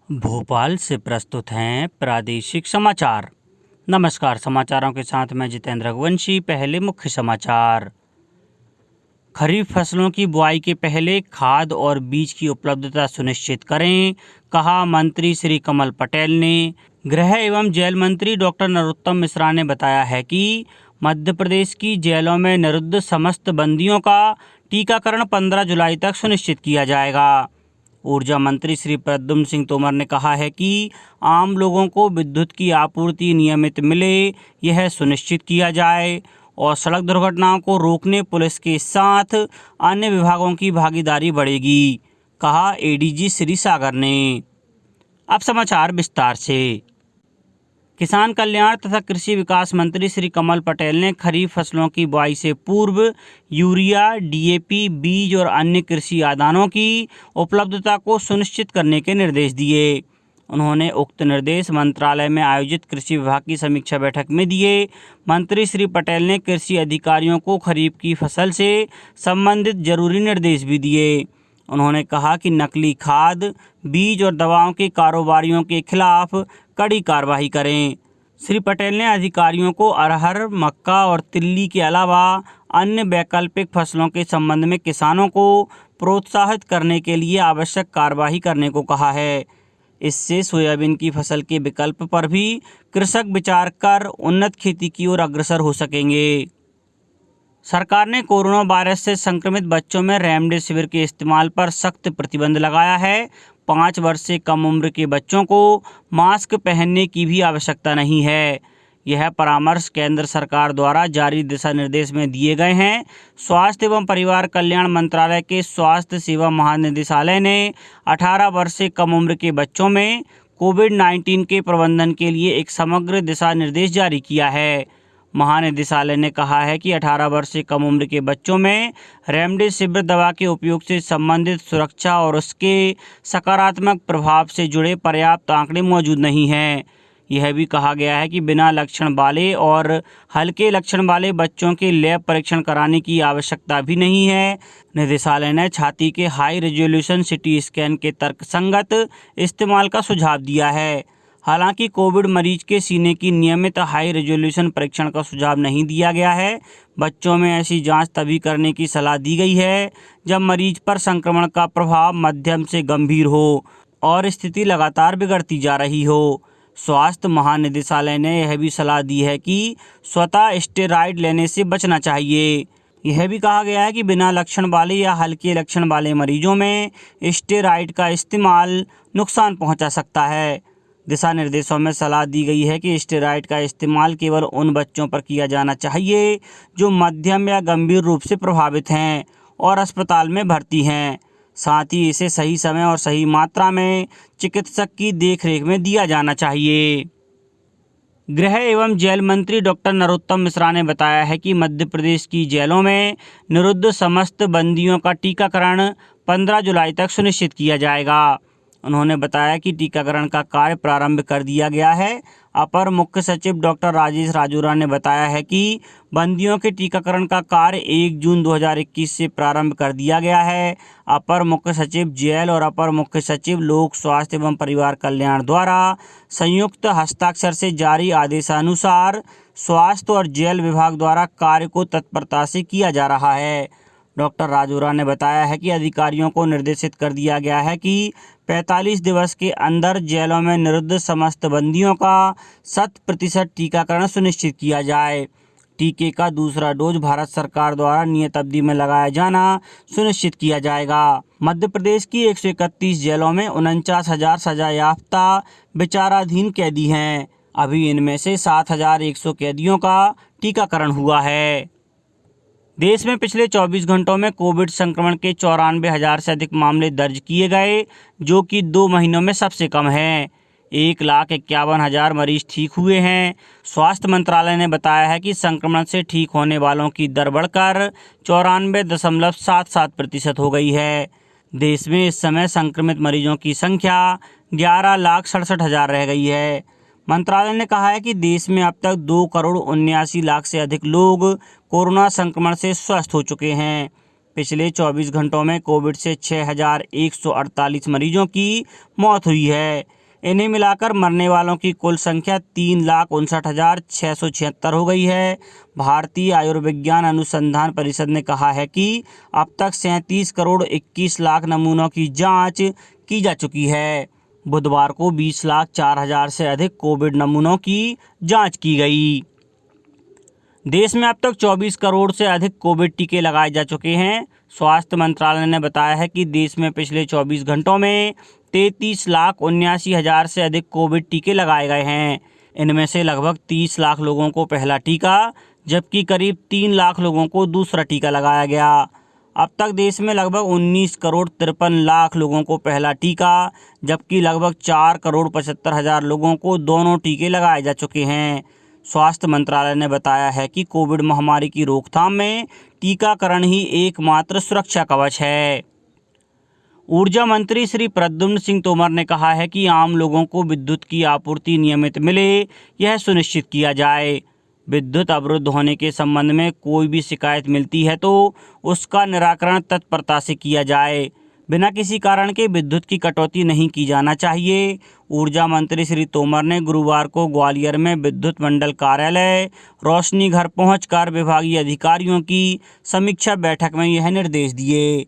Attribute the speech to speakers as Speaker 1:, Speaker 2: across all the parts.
Speaker 1: भोपाल से प्रस्तुत हैं प्रादेशिक समाचार। नमस्कार, समाचारों के साथ मैं जितेंद्र रघुवंशी। पहले मुख्य समाचार। खरीफ फसलों की बुआई के पहले खाद और बीज की उपलब्धता सुनिश्चित करें, कहा मंत्री श्री कमल पटेल ने। गृह एवं जेल मंत्री डॉक्टर नरोत्तम मिश्रा ने बताया है कि मध्य प्रदेश की जेलों में निरुद्ध समस्त बंदियों का टीकाकरण 15 जुलाई तक सुनिश्चित किया जाएगा। ऊर्जा मंत्री श्री प्रद्युम्न सिंह तोमर ने कहा है कि आम लोगों को विद्युत की आपूर्ति नियमित मिले, यह सुनिश्चित किया जाए और सड़क दुर्घटनाओं को रोकने पुलिस के साथ अन्य विभागों की भागीदारी बढ़ेगी, कहा एडीजी श्री सागर ने। अब समाचार विस्तार से। किसान कल्याण तथा कृषि विकास मंत्री श्री कमल पटेल ने खरीफ फसलों की बुआई से पूर्व यूरिया, डीएपी, बीज और अन्य कृषि आदानों की उपलब्धता को सुनिश्चित करने के निर्देश दिए। उन्होंने उक्त निर्देश मंत्रालय में आयोजित कृषि विभाग की समीक्षा बैठक में दिए। मंत्री श्री पटेल ने कृषि अधिकारियों को खरीफ की फसल से संबंधित जरूरी निर्देश भी दिए। उन्होंने कहा कि नकली खाद, बीज और दवाओं के कारोबारियों के खिलाफ कड़ी कार्रवाई करें। श्री पटेल ने अधिकारियों को अरहर, मक्का और तिल्ली के अलावा अन्य वैकल्पिक फसलों के संबंध में किसानों को प्रोत्साहित करने के लिए आवश्यक कार्रवाई करने को कहा है। इससे सोयाबीन की फसल के विकल्प पर भी कृषक विचार कर उन्नत खेती की ओर अग्रसर हो सकेंगे। सरकार ने कोरोना वायरस से संक्रमित बच्चों में रेमडेसिविर के इस्तेमाल पर सख्त प्रतिबंध लगाया है। 5 वर्ष से कम उम्र के बच्चों को मास्क पहनने की भी आवश्यकता नहीं है। यह परामर्श केंद्र सरकार द्वारा जारी दिशा निर्देश में दिए गए हैं। स्वास्थ्य एवं परिवार कल्याण मंत्रालय के स्वास्थ्य सेवा महानिदेशालय ने 18 वर्ष से कम उम्र के बच्चों में कोविड-19 के प्रबंधन के लिए एक समग्र दिशा निर्देश जारी किया है। महानिदेशालय ने कहा है कि 18 वर्ष से कम उम्र के बच्चों में रेमडेसिविर दवा के उपयोग से संबंधित सुरक्षा और उसके सकारात्मक प्रभाव से जुड़े पर्याप्त आंकड़े मौजूद नहीं हैं। यह भी कहा गया है कि बिना लक्षण वाले और हल्के लक्षण वाले बच्चों के लैब परीक्षण कराने की आवश्यकता भी नहीं है। निदेशालय ने छाती के हाई रेजोल्यूशन सिटी स्कैन के तर्कसंगत इस्तेमाल का सुझाव दिया है। हालांकि कोविड मरीज के सीने की नियमित हाई रेजोल्यूशन परीक्षण का सुझाव नहीं दिया गया है। बच्चों में ऐसी जांच तभी करने की सलाह दी गई है जब मरीज पर संक्रमण का प्रभाव मध्यम से गंभीर हो और स्थिति लगातार बिगड़ती जा रही हो। स्वास्थ्य महानिदेशालय ने यह भी सलाह दी है कि स्वतः स्टेरॉइड लेने से बचना चाहिए। यह भी कहा गया है कि बिना लक्षण वाले या हल्के लक्षण वाले मरीजों में स्टेरॉइड का इस्तेमाल नुकसान पहुंचा सकता है। दिशा निर्देशों में सलाह दी गई है कि स्टेरॉइड का इस्तेमाल केवल उन बच्चों पर किया जाना चाहिए जो मध्यम या गंभीर रूप से प्रभावित हैं और अस्पताल में भर्ती हैं। साथ ही इसे सही समय और सही मात्रा में चिकित्सक की देखरेख में दिया जाना चाहिए। गृह एवं जेल मंत्री डॉक्टर नरोत्तम मिश्रा ने बताया है कि मध्य प्रदेश की जेलों में निरुद्ध समस्त बंदियों का टीकाकरण 15 जुलाई तक सुनिश्चित किया जाएगा। उन्होंने बताया कि टीकाकरण का कार्य प्रारंभ कर दिया गया है। अपर मुख्य सचिव डॉक्टर राजेश राजौरा ने बताया है कि बंदियों के टीकाकरण का कार्य 1 जून 2021 से प्रारंभ कर दिया गया है। अपर मुख्य सचिव जेल और अपर मुख्य सचिव लोक स्वास्थ्य एवं परिवार कल्याण द्वारा संयुक्त हस्ताक्षर से जारी आदेशानुसार स्वास्थ्य और जेल विभाग द्वारा कार्य को तत्परता से किया जा रहा है। डॉक्टर राजौरा ने बताया है कि अधिकारियों को निर्देशित कर दिया गया है कि 45 दिवस के अंदर जेलों में निरुद्ध समस्त बंदियों का 100% टीकाकरण सुनिश्चित किया जाए। टीके का दूसरा डोज भारत सरकार द्वारा नियत अवधि में लगाया जाना सुनिश्चित किया जाएगा। मध्य प्रदेश की 131 जेलों में 49,000 सजायाफ्ता विचाराधीन कैदी हैं। अभी इनमें से 7,100 कैदियों का टीकाकरण हुआ है। देश में पिछले 24 घंटों में कोविड संक्रमण के 94,000 से अधिक मामले दर्ज किए गए, जो कि 2 महीनों में सबसे कम है। 1,51,000 मरीज ठीक हुए हैं। स्वास्थ्य मंत्रालय ने बताया है कि संक्रमण से ठीक होने वालों की दर बढ़कर 94.77% हो गई है। देश में इस समय संक्रमित मरीजों की संख्या 11,67,000 रह गई है। मंत्रालय ने कहा है कि देश में अब तक 2,79,00,000 से अधिक लोग कोरोना संक्रमण से स्वस्थ हो चुके हैं। पिछले 24 घंटों में कोविड से 6,148 मरीजों की मौत हुई है। इन्हें मिलाकर मरने वालों की कुल संख्या 3,59,676 हो गई है। भारतीय आयुर्विज्ञान अनुसंधान परिषद ने कहा है कि अब तक 37 करोड़ 21 लाख नमूनों की जांच की जा चुकी है। बुधवार को 20,04,000 से अधिक कोविड नमूनों की जांच की गई। देश में अब तक 24 करोड़ से अधिक कोविड टीके लगाए जा चुके हैं। स्वास्थ्य मंत्रालय ने बताया है कि देश में पिछले 24 घंटों में 33,79,000 से अधिक कोविड टीके लगाए गए हैं। इनमें से लगभग 30 लाख लोगों को पहला टीका, जबकि करीब 3 लाख लोगों को दूसरा टीका लगाया गया। अब तक देश में लगभग 19 करोड़ 53 लाख लोगों को पहला टीका, जबकि लगभग 4 करोड़ 75 हजार लोगों को दोनों टीके लगाए जा चुके हैं। स्वास्थ्य मंत्रालय ने बताया है कि कोविड महामारी की रोकथाम में टीकाकरण ही एकमात्र सुरक्षा कवच है। ऊर्जा मंत्री श्री प्रद्युम्न सिंह तोमर ने कहा है कि आम लोगों को विद्युत की आपूर्ति नियमित मिले, यह सुनिश्चित किया जाए। विद्युत अवरुद्ध होने के संबंध में कोई भी शिकायत मिलती है तो उसका निराकरण तत्परता से किया जाए। बिना किसी कारण के विद्युत की कटौती नहीं की जाना चाहिए। ऊर्जा मंत्री श्री तोमर ने गुरुवार को ग्वालियर में विद्युत मंडल कार्यालय रोशनी घर पहुंचकर विभागीय अधिकारियों की समीक्षा बैठक में यह निर्देश दिए।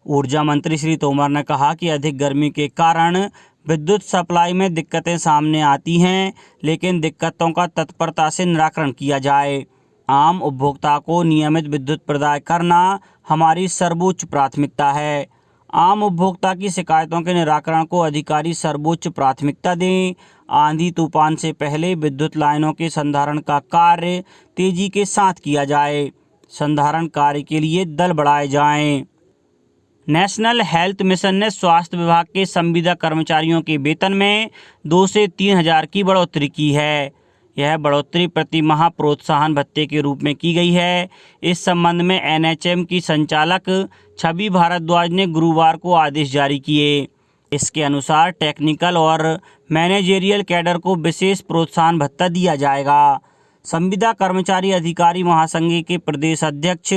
Speaker 1: ऊर्जा मंत्री श्री तोमर ने कहा कि अधिक गर्मी के कारण विद्युत सप्लाई में दिक्कतें सामने आती हैं, लेकिन दिक्कतों का तत्परता से निराकरण किया जाए। आम उपभोक्ता को नियमित विद्युत प्रदान करना हमारी सर्वोच्च प्राथमिकता है। आम उपभोक्ता की शिकायतों के निराकरण को अधिकारी सर्वोच्च प्राथमिकता दें। आंधी तूफान से पहले विद्युत लाइनों के संधारण का कार्य तेजी के साथ किया जाए। संधारण कार्य के लिए दल बढ़ाए जाएं। नेशनल हेल्थ मिशन ने स्वास्थ्य विभाग के संविदा कर्मचारियों के वेतन में 2 से 3 हजार की बढ़ोतरी की है। यह बढ़ोतरी प्रति माह प्रोत्साहन भत्ते के रूप में की गई है। इस संबंध में एनएचएम की संचालक छवि भारद्वाज ने गुरुवार को आदेश जारी किए। इसके अनुसार टेक्निकल और मैनेजेरियल कैडर को विशेष प्रोत्साहन भत्ता दिया जाएगा। संविदा कर्मचारी अधिकारी महासंघ के प्रदेश अध्यक्ष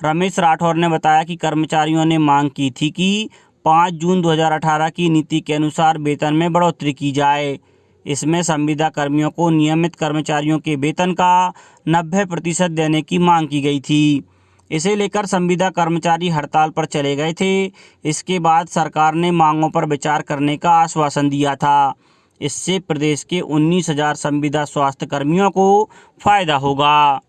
Speaker 1: रमेश राठौर ने बताया कि कर्मचारियों ने मांग की थी कि 5 जून 2018 की नीति के अनुसार वेतन में बढ़ोतरी की जाए। इसमें संविदा कर्मियों को नियमित कर्मचारियों के वेतन का 90% देने की मांग की गई थी। इसे लेकर संविदा कर्मचारी हड़ताल पर चले गए थे। इसके बाद सरकार ने मांगों पर विचार करने का आश्वासन दिया था। इससे प्रदेश के 19,000 संविदा स्वास्थ्य कर्मियों को फायदा होगा।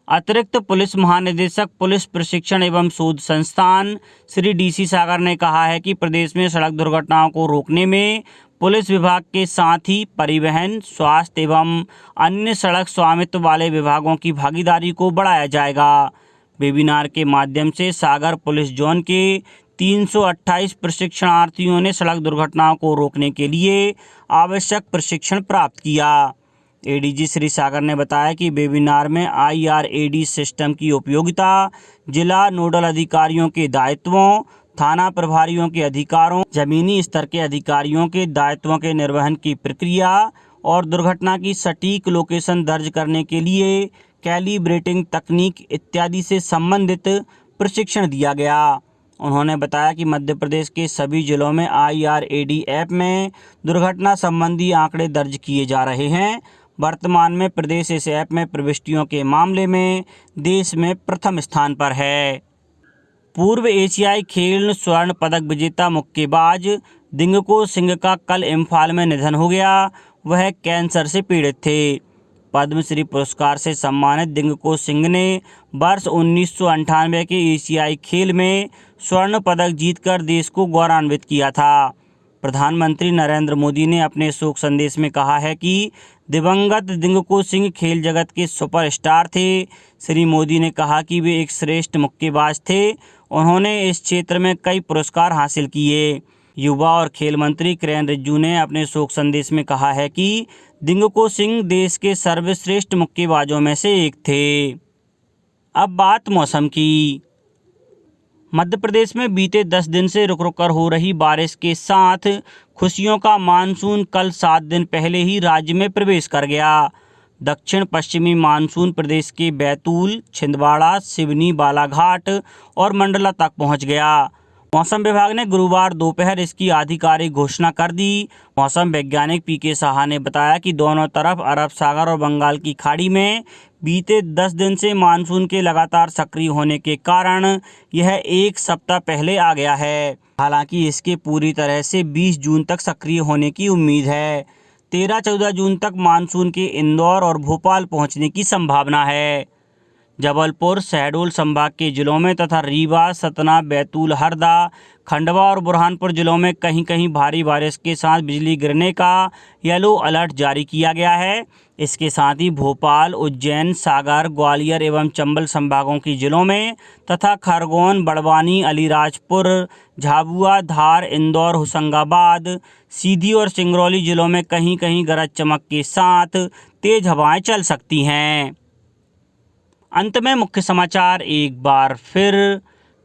Speaker 1: अतिरिक्त पुलिस महानिदेशक पुलिस प्रशिक्षण एवं शोध संस्थान श्री DC सागर ने कहा है कि प्रदेश में सड़क दुर्घटनाओं को रोकने में पुलिस विभाग के साथ ही परिवहन, स्वास्थ्य एवं अन्य सड़क स्वामित्व वाले विभागों की भागीदारी को बढ़ाया जाएगा। वेबिनार के माध्यम से सागर पुलिस जोन के 328 प्रशिक्षणार्थियों ने सड़क दुर्घटनाओं को रोकने के लिए आवश्यक प्रशिक्षण प्राप्त किया। एडीजी श्री सागर ने बताया कि वेबिनार में IRAD सिस्टम की उपयोगिता, जिला नोडल अधिकारियों के दायित्वों, थाना प्रभारियों के अधिकारों, जमीनी स्तर के अधिकारियों के दायित्वों के निर्वहन की प्रक्रिया और दुर्घटना की सटीक लोकेशन दर्ज करने के लिए कैलिब्रेटिंग तकनीक इत्यादि से संबंधित प्रशिक्षण दिया गया। उन्होंने बताया कि मध्य प्रदेश के सभी जिलों में IRAD ऐप में दुर्घटना संबंधी आंकड़े दर्ज किए जा रहे हैं। वर्तमान में प्रदेश इस ऐप में प्रविष्टियों के मामले में देश में प्रथम स्थान पर है। पूर्व एशियाई खेल स्वर्ण पदक विजेता मुक्केबाज दिंगको सिंह का कल इम्फाल में निधन हो गया। वह कैंसर से पीड़ित थे। पद्मश्री पुरस्कार से सम्मानित दिंगको सिंह ने वर्ष 1998 के एशियाई खेल में स्वर्ण पदक जीतकर देश को गौरवान्वित किया था। प्रधानमंत्री नरेंद्र मोदी ने अपने शोक संदेश में कहा है कि दिवंगत दिंगको सिंह खेल जगत के सुपरस्टार थे। श्री मोदी ने कहा कि वे एक श्रेष्ठ मुक्केबाज थे। उन्होंने इस क्षेत्र में कई पुरस्कार हासिल किए। युवा और खेल मंत्री किरेन रिजिजू ने अपने शोक संदेश में कहा है कि दिंगको सिंह देश के सर्वश्रेष्ठ मुक्केबाजों में से एक थे। अब बात मौसम की। मध्य प्रदेश में बीते 10 दिन से रुक रुक कर हो रही बारिश के साथ खुशियों का मानसून कल 7 दिन पहले ही राज्य में प्रवेश कर गया। दक्षिण पश्चिमी मानसून प्रदेश के बैतूल, छिंदवाड़ा, सिवनी, बालाघाट और मंडला तक पहुंच गया। मौसम विभाग ने गुरुवार दोपहर इसकी आधिकारिक घोषणा कर दी। मौसम वैज्ञानिक पीके साहा ने बताया कि दोनों तरफ अरब सागर और बंगाल की खाड़ी में बीते 10 दिन से मानसून के लगातार सक्रिय होने के कारण यह एक सप्ताह पहले आ गया है। हालांकि इसके पूरी तरह से 20 जून तक सक्रिय होने की उम्मीद है। 13-14 जून तक मानसून के इंदौर और भोपाल पहुंचने की संभावना है। जबलपुर, शहडोल संभाग के जिलों में तथा रीवा, सतना, बैतूल, हरदा, खंडवा और बुरहानपुर जिलों में कहीं कहीं भारी बारिश के साथ बिजली गिरने का येलो अलर्ट जारी किया गया है। इसके साथ ही भोपाल, उज्जैन, सागर, ग्वालियर एवं चंबल संभागों के जिलों में तथा खरगोन, बड़वानी, अलीराजपुर, झाबुआ, धार, इंदौर, होशंगाबाद, सीधी और सिंगरौली जिलों में कहीं कहीं गरज चमक के साथ तेज हवाएं चल सकती हैं। अंत में मुख्य समाचार एक बार फिर।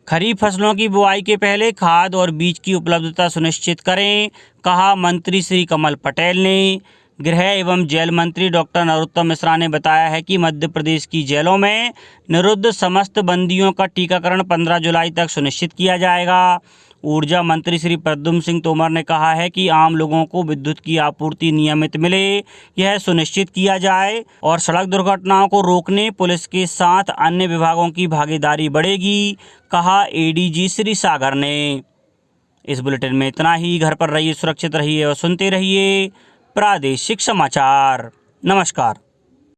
Speaker 1: खरीफ फसलों की बुआई के पहले खाद और बीज की उपलब्धता सुनिश्चित करें, कहा मंत्री श्री कमल पटेल ने। गृह एवं जेल मंत्री डॉक्टर नरोत्तम मिश्रा ने बताया है कि मध्य प्रदेश की जेलों में निरुद्ध समस्त बंदियों का टीकाकरण 15 जुलाई तक सुनिश्चित किया जाएगा। ऊर्जा मंत्री श्री प्रद्युम्न सिंह तोमर ने कहा है कि आम लोगों को विद्युत की आपूर्ति नियमित मिले, यह सुनिश्चित किया जाए और सड़क दुर्घटनाओं को रोकने पुलिस के साथ अन्य विभागों की भागीदारी बढ़ेगी, कहा एडीजी श्री सागर ने। इस बुलेटिन में इतना ही। घर पर रहिए, सुरक्षित रहिए और सुनते रहिए प्रादेशिक समाचार। नमस्कार।